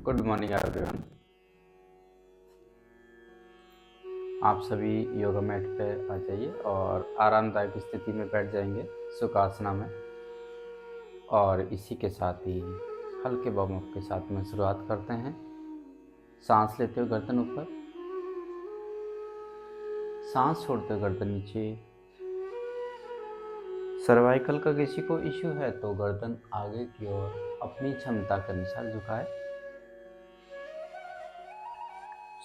Good morning everyone. आप सभी yoga mat पे आ जाइए और आरामदायक स्थिति में बैठ जाएंगे सुखासना में। और इसी के साथ ही हल्के वार्म अप के साथ में शुरुआत करते हैं। सांस लेते हुए गर्दन ऊपर, सांस छोड़ते हुए गर्दन नीचे। सर्वाइकल का किसी को इश्यू है तो गर्दन आगे की ओर अपनी क्षमता के अनुसार झुकाए।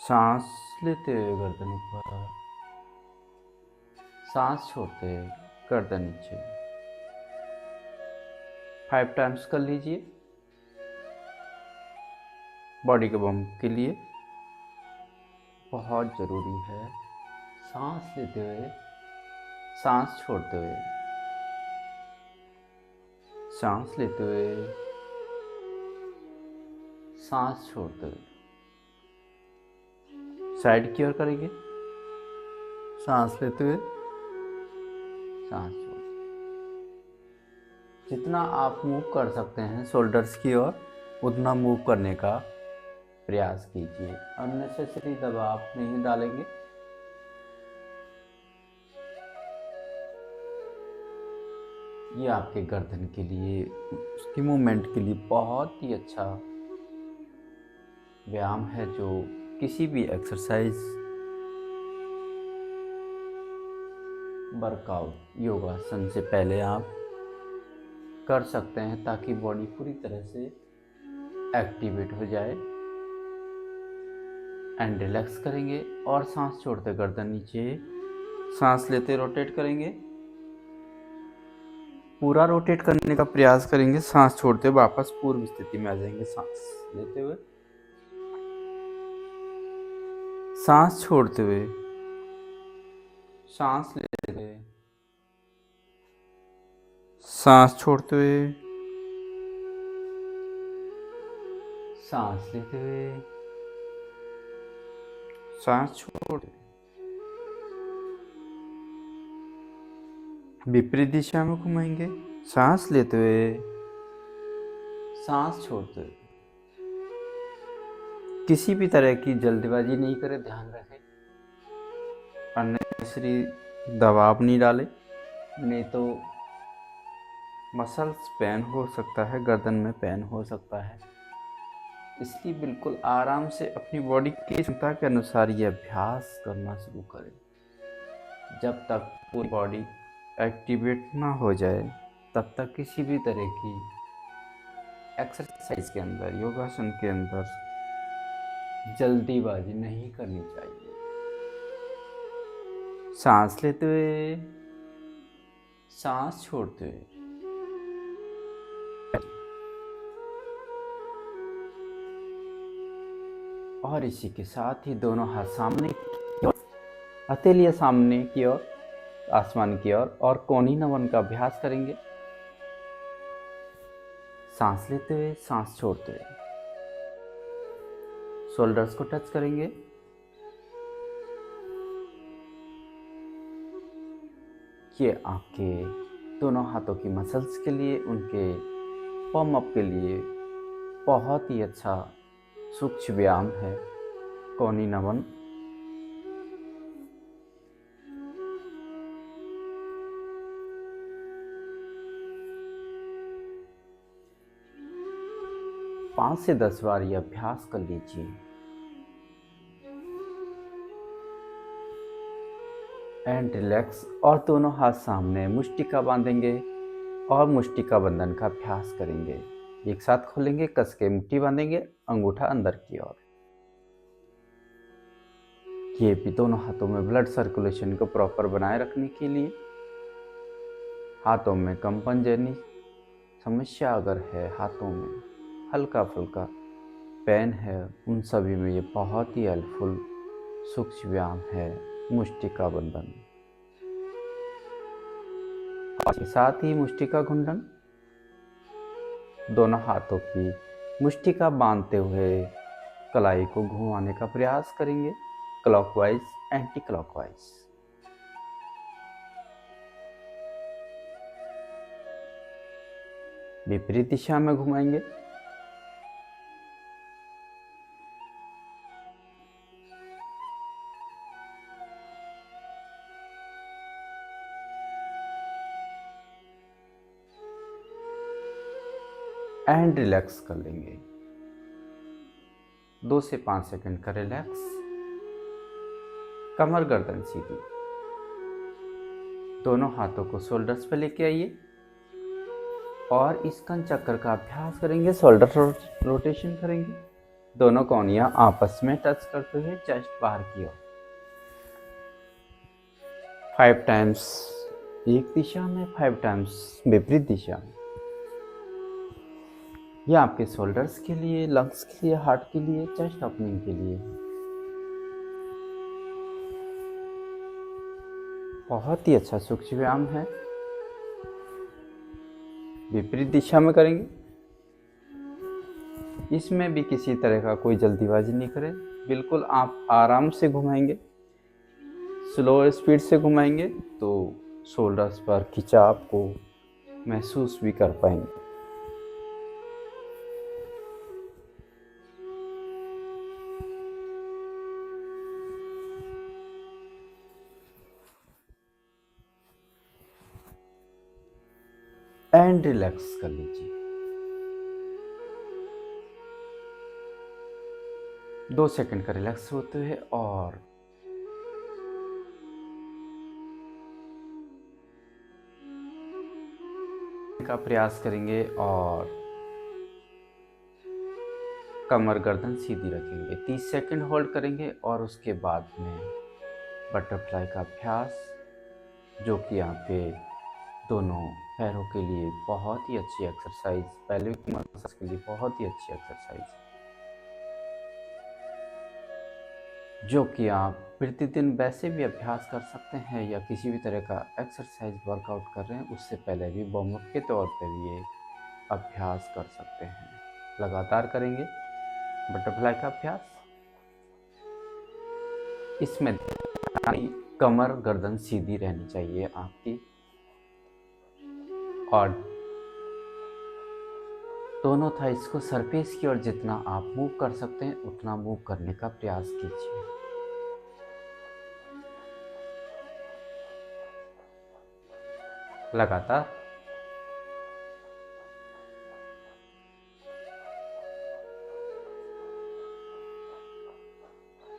सांस लेते हुए गर्दन ऊपर, सांस छोड़ते हुए गर्दन नीचे। 5 टाइम्स कर लीजिए। बॉडी के वार्म के लिए बहुत ज़रूरी है सांस लेते हुए सांस छोड़ते हुए, सांस लेते हुए सांस छोड़ते हुए। साइड की ओर करेंगे, सांस लेते हुए सांस छोड़ते। जितना आप मूव कर सकते हैं शोल्डर्स की ओर उतना मूव करने का प्रयास कीजिए। अननेसेसरी दबाव नहीं डालेंगे। ये आपके गर्दन के लिए, उसकी मूवमेंट के लिए बहुत ही अच्छा व्यायाम है जो किसी भी एक्सरसाइज, वर्कआउट, योगासन से पहले आप कर सकते हैं ताकि बॉडी पूरी तरह से एक्टिवेट हो जाए। एंड रिलैक्स करेंगे और सांस छोड़ते गर्दन नीचे, सांस लेते रोटेट करेंगे। पूरा रोटेट करने का प्रयास करेंगे। सांस छोड़ते वापस पूर्व स्थिति में आ जाएंगे। सांस लेते हुए, सांस छोड़ते हुए, सांस लेते हुए, सांस छोड़ते हुए, सांस लेते हुए, सांस छोड़ते। विपरीत दिशा में घुमाएंगे। सांस लेते हुए, सांस छोड़ते हुए। किसी भी तरह की जल्दबाजी नहीं करें, ध्यान रखें। अननेसेसरी दबाव नहीं डालें, नहीं तो मसल्स पेन हो सकता है, गर्दन में पेन हो सकता है। इसलिए बिल्कुल आराम से अपनी बॉडी की क्षमता के अनुसार ये अभ्यास करना शुरू करें। जब तक पूरी बॉडी एक्टिवेट ना हो जाए तब तक किसी भी तरह की एक्सरसाइज के अंदर, योगासन के अंदर जल्दीबाजी नहीं करनी चाहिए। सांस लेते हुए, सांस छोड़ते हुए। और इसी के साथ ही दोनों हाथ सामने की ओर, हथेलियां सामने की ओर, आसमान की ओर और कोणी नमन का अभ्यास करेंगे। सांस लेते हुए, सांस छोड़ते हुए। शोल्डर्स को टच करेंगे। ये आपके दोनों हाथों की मसल्स के लिए, उनके वार्म अप के लिए बहुत ही अच्छा सूक्ष्म व्यायाम है कोणी नमन। पाँच से 10 बार यह अभ्यास कर लीजिए। And relax. और दोनों हाथ सामने मुष्टिका बांधेंगे और मुष्टिका बंधन का अभ्यास करेंगे। एक साथ खोलेंगे, कस के मुट्ठी बांधेंगे, अंगूठा अंदर की ओर। ये भी दोनों हाथों में ब्लड सर्कुलेशन को प्रॉपर बनाए रखने के लिए। हाथों में कंपन जैसी समस्या अगर है, हाथों में हल्का फुल्का पेन है, उन सभी में ये बहुत ही हेल्पफुल सूक्ष्म व्यायाम है मुष्टिका बंधन। और साथ ही मुष्टिका घुंडन, दोनों हाथों की मुष्टिका बांधते हुए कलाई को घुमाने का प्रयास करेंगे, क्लॉकवाइज, एंटी क्लॉकवाइज। विपरीत दिशा में घुमाएंगे। एंड रिलैक्स कर लेंगे। 2 से 5 सेकंड का रिलैक्स। कमर गर्दन सीधी। दोनों हाथों को शोल्डर्स पे लेके आइए और स्कन चक्कर का अभ्यास करेंगे। शोल्डर रोटेशन करेंगे। दोनों कोहनियां आपस में टच करते हुए चेस्ट बाहर की ओर 5 टाइम्स एक दिशा में, 5 टाइम्स विपरीत दिशा में। ये आपके शोल्डर्स के लिए, लंग्स के लिए, हार्ट के लिए, चेस्ट ओपनिंग के लिए बहुत ही अच्छा सूक्ष्म व्यायाम है। विपरीत दिशा में करेंगे। इसमें भी किसी तरह का कोई जल्दीबाजी नहीं करें। बिल्कुल आप आराम से घुमाएंगे, स्लो स्पीड से घुमाएंगे तो शोल्डर्स पर खिंचाव को महसूस भी कर पाएंगे। एंड रिलैक्स कर लीजिए। 2 सेकंड का रिलैक्स होते हुए और का प्रयास करेंगे और कमर गर्दन सीधी रखेंगे। 30 सेकंड होल्ड करेंगे और उसके बाद में बटरफ्लाई का अभ्यास, जो कि यहाँ पे दोनों पैरों के लिए बहुत ही अच्छी एक्सरसाइज, पेल्विक मसल्स के लिए बहुत ही अच्छी एक्सरसाइज है, जो कि आप प्रतिदिन वैसे भी अभ्यास कर सकते हैं या किसी भी तरह का एक्सरसाइज वर्कआउट कर रहे हैं उससे पहले भी वार्म अप के तौर पर भी ये अभ्यास कर सकते हैं। लगातार करेंगे बटरफ्लाई का अभ्यास। इसमें कमर गर्दन सीधी रहनी चाहिए आपकी और दोनों थाइस को सरफेस की ओर जितना आप मूव कर सकते हैं उतना मूव करने का प्रयास कीजिए। लगातार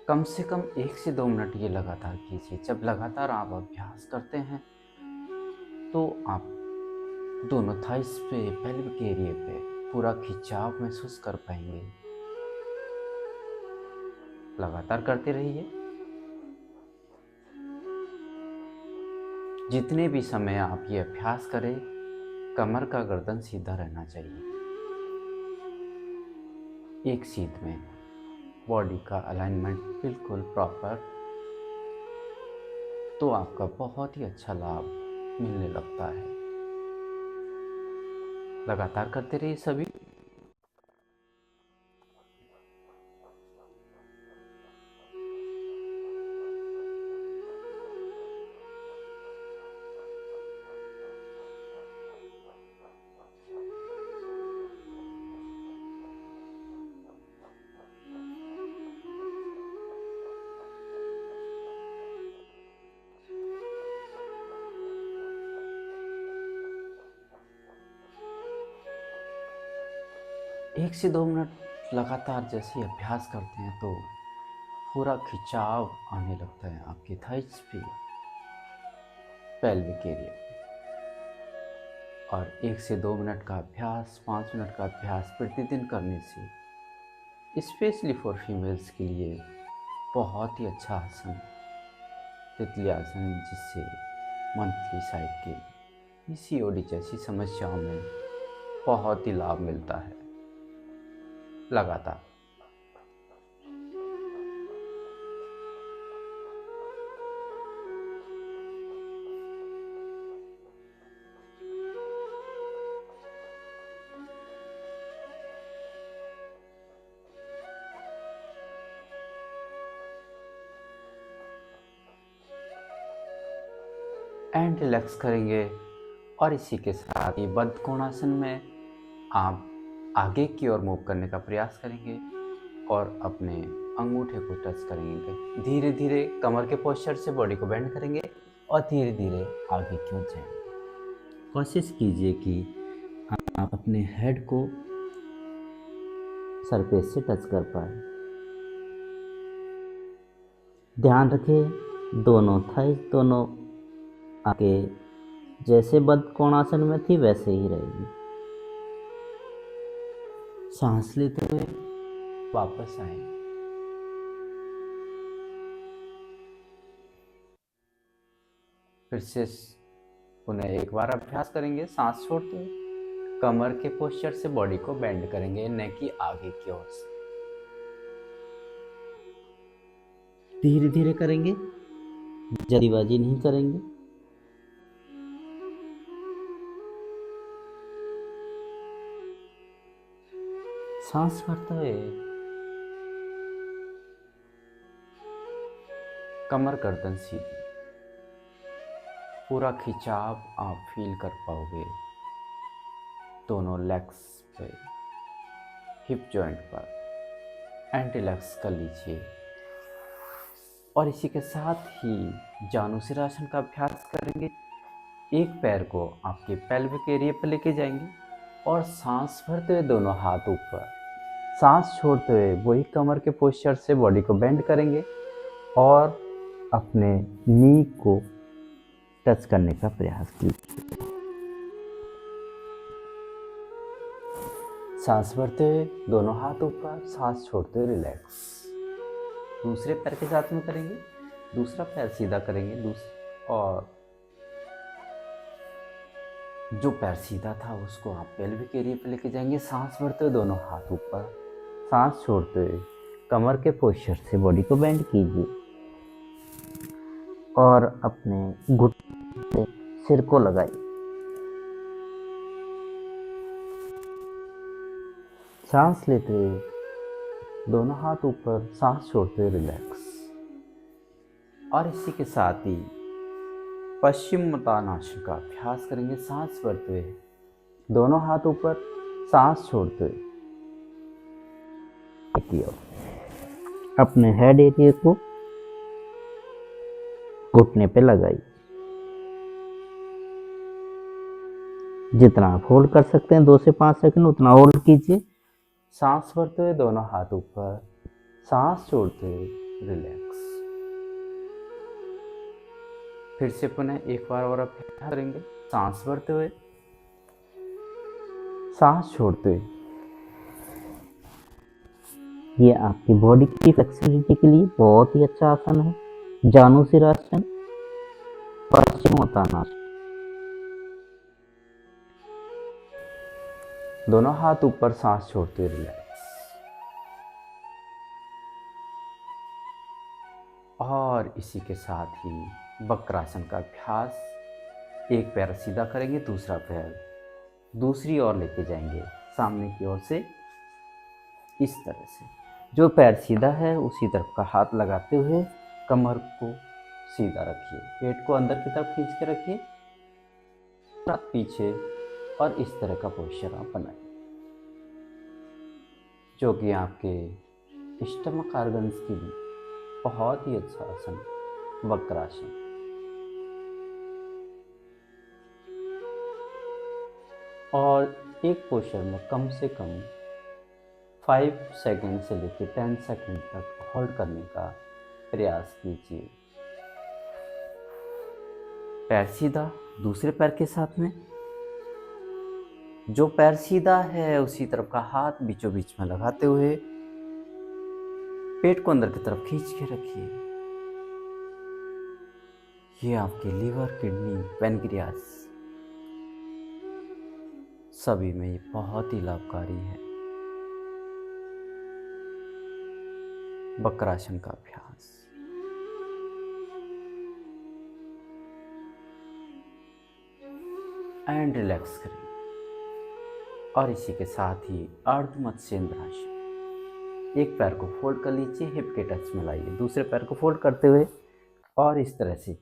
कम से कम 1 से 2 मिनट ये लगातार कीजिए। जब लगातार आप अभ्यास करते हैं तो आप दोनों थाइस पे, पेल्विक एरिया पे पूरा खिंचाव महसूस कर पाएंगे। लगातार करते रहिए। जितने भी समय आप ये अभ्यास करें, कमर का गर्दन सीधा रहना चाहिए। एक सीध में बॉडी का अलाइनमेंट बिल्कुल प्रॉपर, तो आपका बहुत ही अच्छा लाभ मिलने लगता है। लगातार करते रहिए सभी। एक से 2 मिनट लगातार जैसे अभ्यास करते हैं तो पूरा खिंचाव आने लगता है आपके थाइस पे, पेल्विक एरिया पे। और 1 से 2 मिनट का अभ्यास, 5 मिनट का अभ्यास प्रतिदिन करने से स्पेशली फॉर फीमेल्स के लिए बहुत ही अच्छा आसन, तितली आसन, जिससे मंथली साइड के पीसीओडी जैसी समस्याओं में बहुत ही लाभ मिलता है। लगातार एंड रिलैक्स करेंगे। और इसी के साथ ही बद्ध कोणासन में आप आगे की ओर मूव करने का प्रयास करेंगे और अपने अंगूठे को टच करेंगे। धीरे धीरे कमर के पोस्चर से बॉडी को बेंड करेंगे और धीरे धीरे आगे की ओर जाएंगे। कोशिश कीजिए कि आप अपने हेड को सरफेस से टच कर पाए। ध्यान रखें दोनों थाइस दोनों आगे जैसे बद्ध कोणासन में थी वैसे ही रहेगी। सांस लेते हुए वापस आए। फिर से पुनः एक बार अभ्यास करेंगे सांस छोड़ते हुए। कमर के पोस्चर से बॉडी को बेंड करेंगे, न कि आगे की ओर से। धीरे धीरे करेंगे, जल्दीबाजी नहीं करेंगे। सांस भरते हुए कमर गर्दन सीधी, पूरा खिंचाव आप फील कर पाओगे दोनों लेग्स पे, हिप जॉइंट पर। एंड रिलैक्स कर लीजिए। और इसी के साथ ही जानुसिरासन का अभ्यास करेंगे। एक पैर को आपके पेल्विक एरिया पर लेके जाएंगे और सांस भरते हुए दोनों हाथ ऊपर, सांस छोड़ते हुए वही कमर के पोस्चर से बॉडी को बेंड करेंगे और अपने नी को टच करने का प्रयास कीजिए। सांस भरते हुए दोनों हाथ ऊपर, सांस छोड़ते हुए रिलैक्स। दूसरे पैर के साथ में करेंगे, दूसरा पैर सीधा करेंगे और जो पैर सीधा था उसको आप पेल्विक एरिया पे लेके जाएंगे। सांस भरते हुए दोनों हाथ ऊपर, सांस छोड़ते हुए कमर के पोस्चर से बॉडी को बेंड कीजिए और अपने घुटने से सिर को लगाइए। सांस लेते हुए दोनों हाथ ऊपर, सांस छोड़ते हुए रिलैक्स। और इसी के साथ ही पश्चिमोत्तानासन का अभ्यास करेंगे। सांस भरते हुए दोनों हाथ ऊपर, सांस छोड़ते हुए अपने हेड एरिया को घुटने पे लगाइए। जितना आप होल्ड कर सकते हैं 2 से 5 सेकंड उतना होल्ड कीजिए। सांस भरते हुए दोनों हाथ ऊपर, सांस छोड़ते हुए रिलैक्स। फिर से पुनः एक बार और अभ्यास करेंगे। सांस भरते हुए, सांस छोड़ते हुए। ये आपकी बॉडी की फ्लेक्सिबिलिटी के लिए बहुत ही अच्छा आसन है। जानुसिरासन, पश्चिमोत्तानासन। दोनों हाथ ऊपर, सांस छोड़ते हुए रिलैक्स। और इसी के साथ ही वक्रासन का अभ्यास। एक पैर सीधा करेंगे, दूसरा पैर दूसरी ओर लेके जाएंगे, सामने की ओर से इस तरह से। जो पैर सीधा है उसी तरफ का हाथ लगाते हुए कमर को सीधा रखिए, पेट को अंदर की तरफ खींच के रखिए, पीछे, और इस तरह का पोस्चर आप बनाइए, जो कि आपके स्टमक ऑर्गन्स के लिए बहुत ही अच्छा आसन, वक्रासन। और एक पोस्चर में कम से कम 5 सेकंड से लेकर 10 सेकंड तक होल्ड करने का प्रयास कीजिए। पैर सीधा, दूसरे पैर के साथ में जो पैर सीधा है उसी तरफ का हाथ बीचों बीच में लगाते हुए पेट को अंदर की तरफ खींच के रखिए। ये आपके लीवर, किडनी, पैनक्रियास सभी में ये बहुत ही लाभकारी है। वक्रासन का अभ्यास। एंड रिलैक्स करें। और इसी के साथ ही अर्ध मत्स्येंद्रासन। एक पैर को फोल्ड कर लीजिए, हिप के टच में लाइए, दूसरे पैर को फोल्ड करते हुए और इस तरह से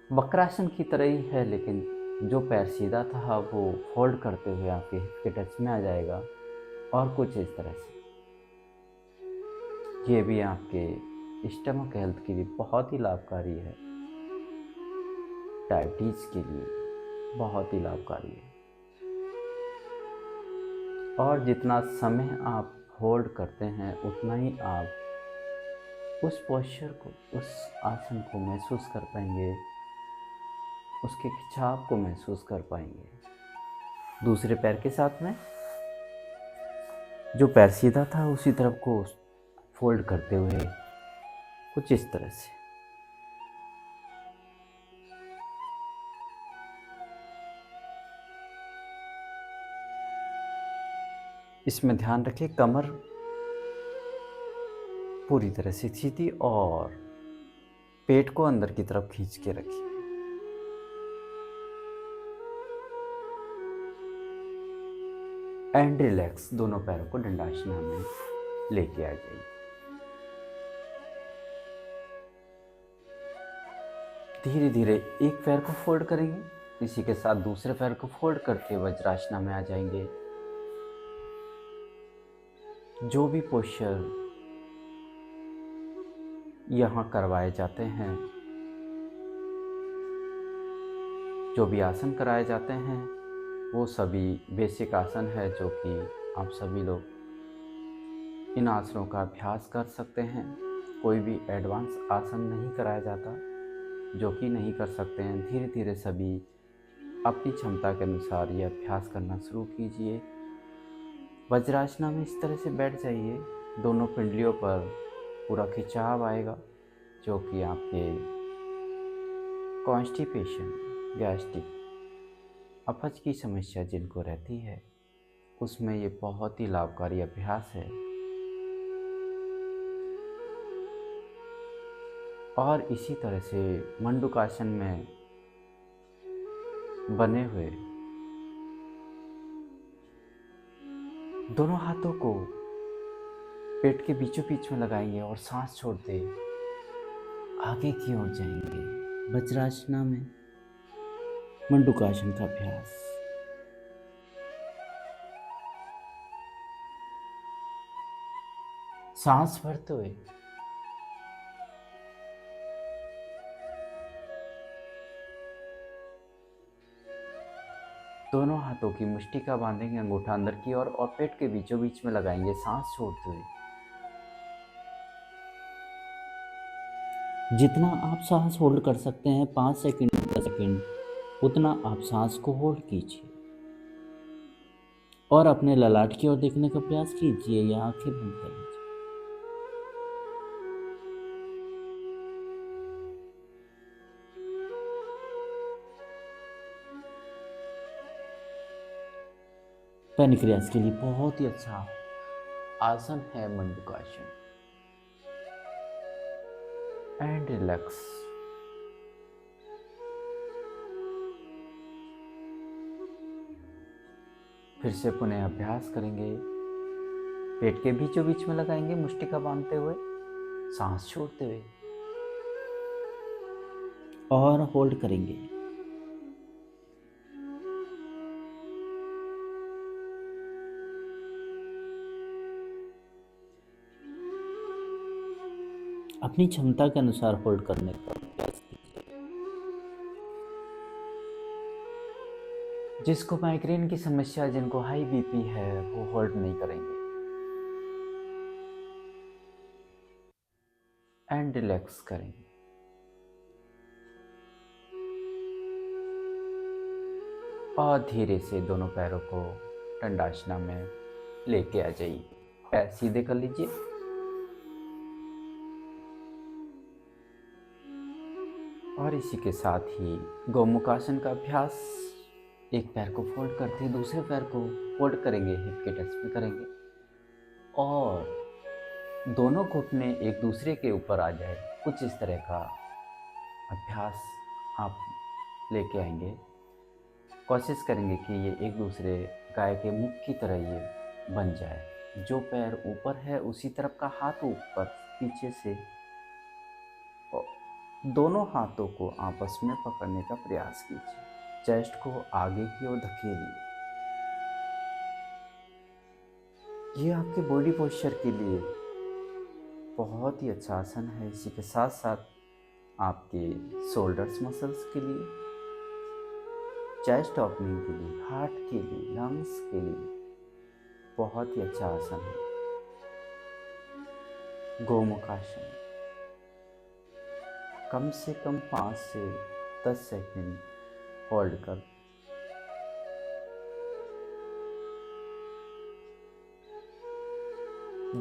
वक्रासन की तरह ही है, लेकिन जो पैर सीधा था वो फोल्ड करते हुए आपके हिप के टच में आ जाएगा और कुछ इस तरह से। ये भी आपके स्टमक हेल्थ के लिए बहुत ही लाभकारी है, डायबिटीज के लिए बहुत ही लाभकारी है। और जितना समय आप होल्ड करते हैं उतना ही आप उस पोस्चर को, उस आसन को महसूस कर पाएंगे, उसके खिंचाव को महसूस कर पाएंगे। दूसरे पैर के साथ में जो पैर सीधा था उसी तरफ को फोल्ड करते हुए कुछ इस तरह से। इसमें ध्यान रखें कमर पूरी तरह से सीधी और पेट को अंदर की तरफ खींच के रखिए। एंड रिलैक्स, दोनों पैरों को दंडासना में लेके आ जाइए। धीरे धीरे एक पैर को फोल्ड करेंगे, इसी के साथ दूसरे पैर को फोल्ड करके वज्रासना में आ जाएंगे। जो भी पोस्चर यहाँ करवाए जाते हैं, जो भी आसन कराए जाते हैं, वो सभी बेसिक आसन है जो कि आप सभी लोग इन आसनों का अभ्यास कर सकते हैं। कोई भी एडवांस आसन नहीं कराया जाता जो कि नहीं कर सकते हैं। धीरे धीरे सभी अपनी क्षमता के अनुसार ये अभ्यास करना शुरू कीजिए। वज्रासना में इस तरह से बैठ जाइए, दोनों पिंडलियों पर पूरा खिंचाव आएगा, जो कि आपके कॉन्स्टिपेशन, गैस्ट्रिक, अपच की समस्या जिनको रहती है उसमें ये बहुत ही लाभकारी अभ्यास है। और इसी तरह से मंडूकासन में बने हुए दोनों हाथों को पेट के बीचों बीच में लगाएंगे और सांस छोड़ते आगे की ओर जाएंगे। वज्रासना में मंडूकासन का अभ्यास। सांस भरते हुए दोनों हाथों की मुष्टिका बांधेंगे अंगूठा अंदर की ओर और पेट के बीचों बीच में लगाएंगे सांस छोड़ते हुए। जितना आप सांस होल्ड कर सकते हैं 5 सेकंड 10 सेकंड, उतना आप सांस को होल्ड कीजिए और अपने ललाट की ओर देखने का प्रयास कीजिए या आंखें बंद कर लीजिए। पैनक्रियास के लिए बहुत ही अच्छा आसन है मंडूकासन। And relax. फिर से पुनः अभ्यास करेंगे। पेट के बीचों बीच में लगाएंगे मुष्टिका बांधते हुए, सांस छोड़ते हुए और होल्ड करेंगे। अपनी क्षमता के अनुसार होल्ड करने का प्रयास कीजिए। जिसको माइग्रेन की समस्या, जिनको हाई बीपी है, वो होल्ड नहीं करेंगे। एंड रिलैक्स करेंगे। और धीरे से दोनों पैरों को दंडासना में लेके आ जाइए। पैर सीधे कर लीजिए। और इसी के साथ ही गोमुखासन का अभ्यास। एक पैर को फोल्ड करते दूसरे पैर को फोल्ड करेंगे, हिप के टच में करेंगे और दोनों घुटने एक दूसरे के ऊपर आ जाए, कुछ इस तरह का अभ्यास आप लेके आएंगे। कोशिश करेंगे कि ये एक दूसरे गाय के मुख की तरह ये बन जाए। जो पैर ऊपर है उसी तरफ का हाथ ऊपर पीछे से दोनों हाथों को आपस में पकड़ने का प्रयास कीजिए। चेस्ट को आगे की ओर धकेलिए। ये आपके बॉडी पोस्चर के लिए बहुत ही अच्छा आसन है। इसी के साथ साथ आपके शोल्डर्स मसल्स के लिए, चेस्ट ओपनिंग के लिए, हार्ट के लिए, लंग्स के लिए बहुत ही अच्छा आसन है। गोमुखासन। कम से कम 5 से 10 सेकंड होल्ड कर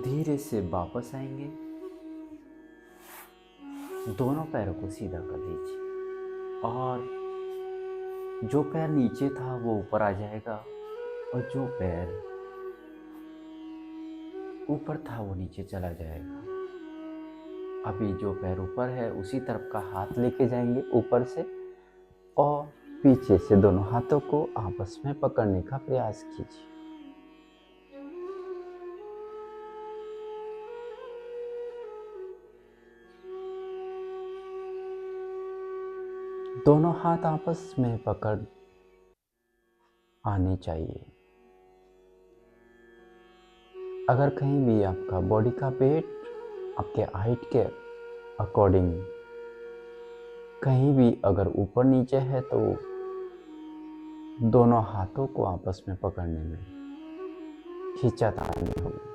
धीरे से वापस आएंगे। दोनों पैरों को सीधा कर लीजिए और जो पैर नीचे था वो ऊपर आ जाएगा और जो पैर ऊपर था वो नीचे चला जाएगा। अभी जो पैर ऊपर है उसी तरफ का हाथ लेके जाएंगे ऊपर से और पीछे से दोनों हाथों को आपस में पकड़ने का प्रयास कीजिए। दोनों हाथ आपस में पकड़ आने चाहिए। अगर कहीं भी आपका बॉडी का वेट आपके हाइट के अकॉर्डिंग कहीं भी अगर ऊपर नीचे है तो दोनों हाथों को आपस में पकड़ने में खींचातानी होगी।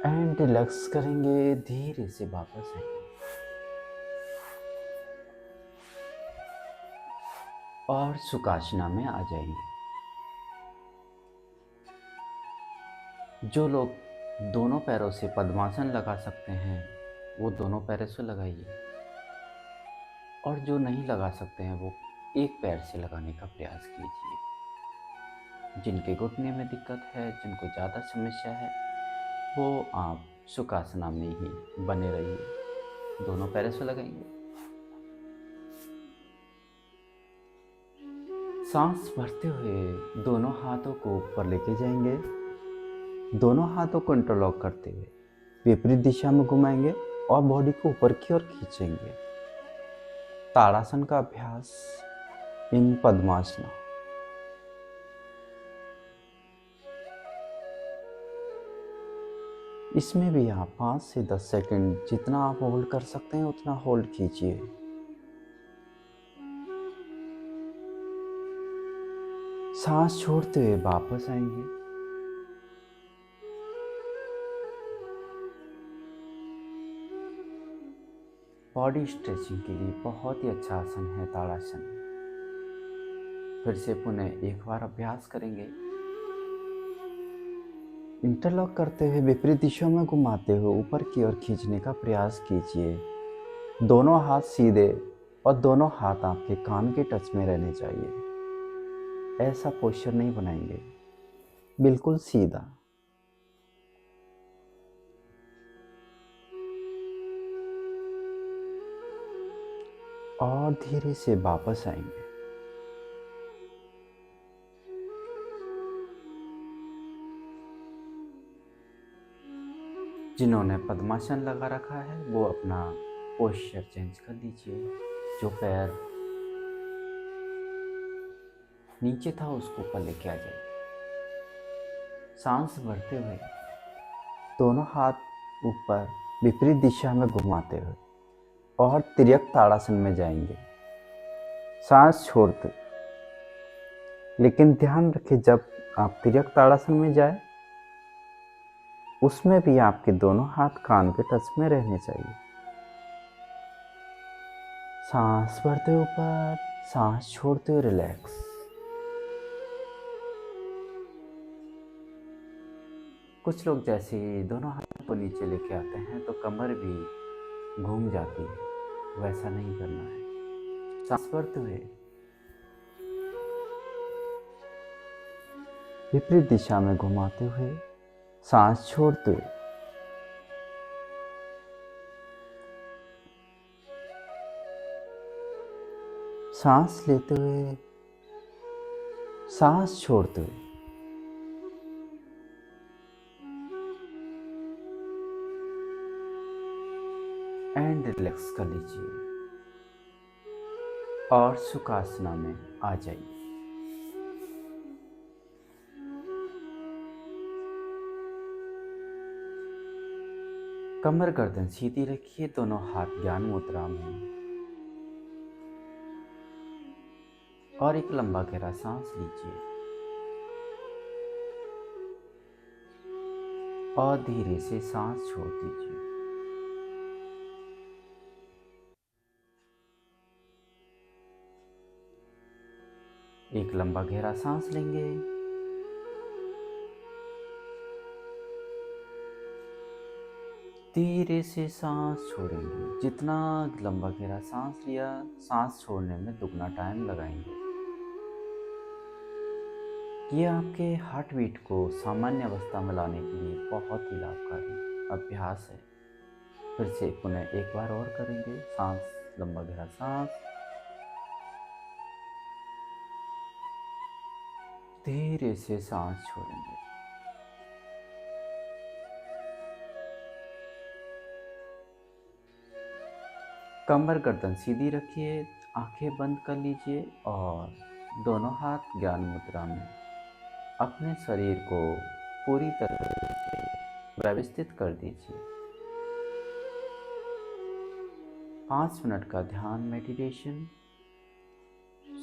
एंड रिलैक्स करेंगे, धीरे से वापस आएंगे और सुखासना में आ जाएंगे। जो लोग दोनों पैरों से पद्मासन लगा सकते हैं वो दोनों पैरों से लगाइए और जो नहीं लगा सकते हैं वो एक पैर से लगाने का प्रयास कीजिए। जिनके घुटने में दिक्कत है, जिनको ज़्यादा समस्या है, वो आप सुखासना में ही बने रहिए। दोनों पैरों से लगाएंगे। सांस भरते हुए दोनों हाथों को ऊपर लेके जाएंगे। दोनों हाथों को इंटरलॉक करते हुए विपरीत दिशा में घुमाएंगे और बॉडी को ऊपर की ओर खींचेंगे। ताड़ासन का अभ्यास इन पद्मासना। इसमें भी आप 5 से 10 सेकंड जितना आप होल्ड कर सकते हैं उतना होल्ड कीजिए। सांस छोड़ते हुए वापस आएंगे। बॉडी स्ट्रेचिंग के लिए बहुत ही अच्छा आसन है ताड़ासन। फिर से पुनः एक बार अभ्यास करेंगे। इंटरलॉक करते हुए विपरीत दिशा में घुमाते हुए ऊपर की ओर खींचने का प्रयास कीजिए। दोनों हाथ सीधे और दोनों हाथ आपके कान के टच में रहने चाहिए। ऐसा पोस्चर नहीं बनाएंगे, बिल्कुल सीधा। और धीरे से वापस आएंगे। जिन्होंने पद्मासन लगा रखा है वो अपना पोस्चर चेंज कर लीजिए। जो पैर नीचे था उसको ऊपर लेके आ जाइए। सांस भरते हुए दोनों हाथ ऊपर विपरीत दिशा में घुमाते हुए और तिर्यक ताड़ासन में जाएंगे। सांस छोड़ते, लेकिन ध्यान रखें जब आप तिर्यक ताड़ासन में जाए उसमें भी आपके दोनों हाथ कान के टच में रहने चाहिए। सांस भरते ऊपर, सांस छोड़ते हुए रिलैक्स। कुछ लोग जैसे ही दोनों हाथ को नीचे लेके आते हैं तो कमर भी घूम जाती है, वैसा नहीं करना है। सांस भरते हुए विपरीत दिशा में घुमाते हुए, सांस छोड़ते हुए सांस लेते हुए, सांस छोड़ते हुए। एंड रिलैक्स कर लीजिए और सुखासना में आ जाइए। कमर गर्दन सीधी रखिए, दोनों हाथ ज्ञान मुद्रा में और एक लंबा गहरा सांस लीजिए और धीरे से सांस छोड़ दीजिए। एक लंबा गहरा सांस लेंगे, धीरे से सांस छोड़ेंगे। जितना लंबा गहरा सांस लिया, सांस छोड़ने में दुगना टाइम लगाएंगे। ये आपके हार्ट बीट को सामान्य अवस्था में लाने के लिए बहुत ही लाभकारी अभ्यास है। फिर से पुनः एक बार और करेंगे। सांस, लंबा गहरा सांस, धीरे से सांस छोड़ेंगे। कमर गर्दन सीधी रखिए, आंखें बंद कर लीजिए और दोनों हाथ ज्ञान मुद्रा में अपने शरीर को पूरी तरह से व्यवस्थित कर दीजिए। 5 मिनट का ध्यान मेडिटेशन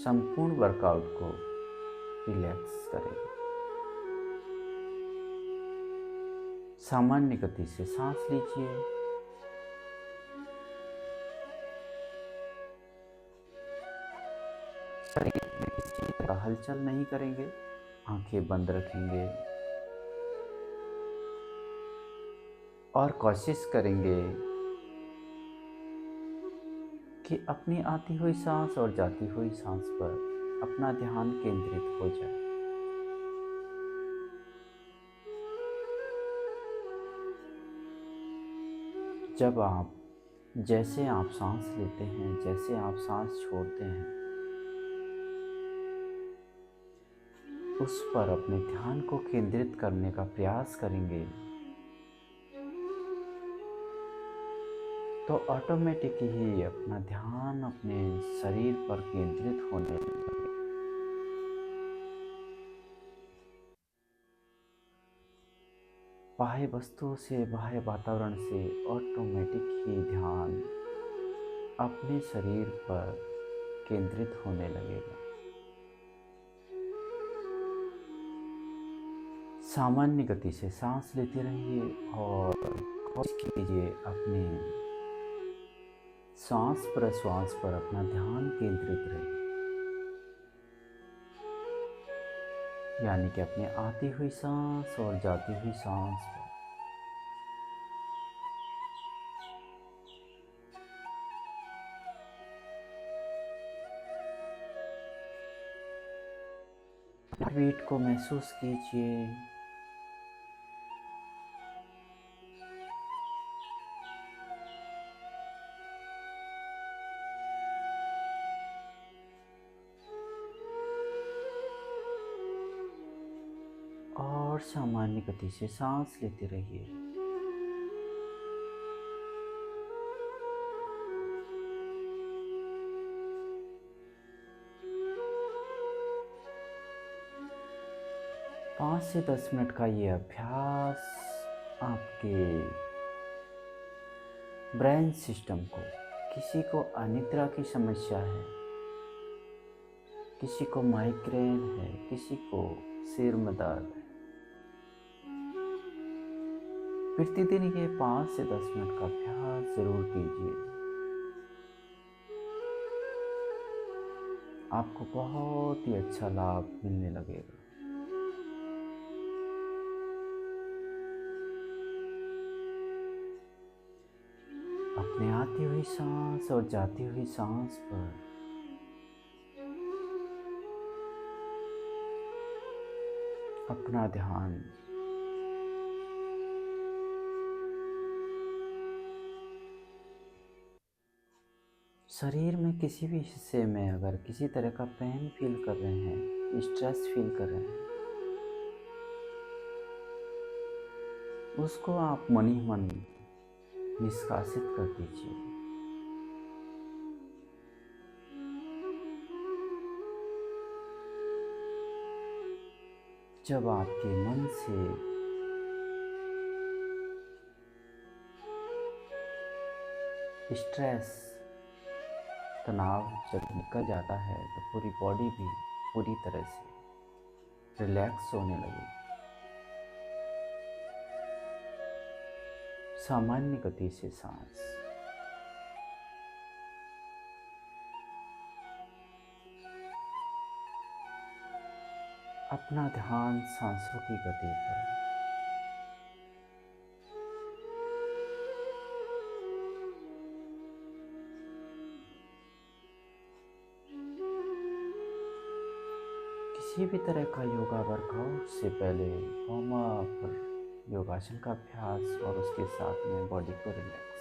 संपूर्ण वर्कआउट को रिलैक्स करेगा। सामान्य गति से सांस लीजिए, शरीर में किसी तरह हलचल नहीं करेंगे, आंखें बंद रखेंगे और कोशिश करेंगे कि अपनी आती हुई सांस और जाती हुई सांस पर अपना ध्यान केंद्रित हो जाए। जैसे आप सांस लेते हैं, जैसे आप सांस छोड़ते हैं, उस पर अपने ध्यान को केंद्रित करने का प्रयास करेंगे तो ऑटोमेटिक ही अपना ध्यान अपने शरीर पर केंद्रित होने लगेगा। बाह्य वस्तुओं से, बाह्य वातावरण से ऑटोमेटिक ही ध्यान अपने शरीर पर केंद्रित होने लगेगा। सामान्य गति से सांस लेते रहिए और कोशिश कीजिए अपने सांस प्रश्वास पर अपना ध्यान केंद्रित रहे, यानी कि अपने आती हुई सांस और जाती हुई सांस पर। हार्टबीट को महसूस कीजिए, और सामान्य गति से सांस लेते रहिए। पाँच से 10 मिनट का ये अभ्यास आपके ब्रेन सिस्टम को, किसी को अनिद्रा की समस्या है, किसी को माइग्रेन है, किसी को सिर में दर्द है, प्रतिदिन ये 5 से 10 मिनट का अभ्यास जरूर कीजिए। आपको बहुत ही अच्छा लाभ मिलने लगेगा। अपने आती हुई सांस और जाती हुई सांस पर अपना ध्यान शरीर में किसी भी हिस्से में अगर किसी तरह का पेन फील कर रहे हैं, स्ट्रेस फील कर रहे हैं, उसको आप मन ही मन निष्कासित कर दीजिए। जब आपके मन से स्ट्रेस तनाव जब निकल जाता है तो पूरी बॉडी भी पूरी तरह से रिलैक्स होने लगी। सामान्य गति से सांस, अपना ध्यान सांसों की गति पर। किसी भी तरह का योगा वर्कआउट से पहले वार्म अप और योगासन का अभ्यास और उसके साथ में बॉडी को रिलैक्स।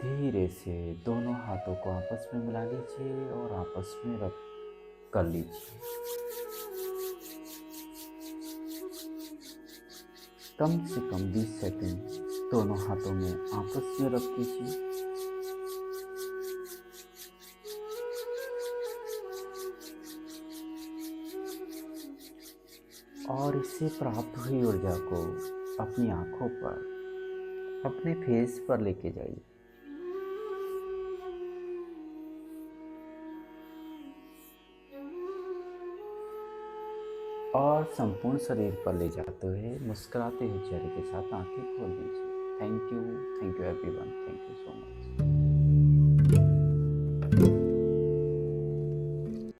धीरे से दोनों हाथों को आपस में मिला लीजिए और आपस में रब कर लीजिए। कम से कम 20 सेकंड दोनों हाथों में आपस में रब कीजिए। और इससे प्राप्त हुई ऊर्जा को अपनी आंखों पर, अपने फेस पर लेके जाइए और संपूर्ण शरीर पर ले जाते हुए मुस्कुराते हुए चेहरे के साथ आंखें खोल दीजिए। Thank you everyone, thank you so much.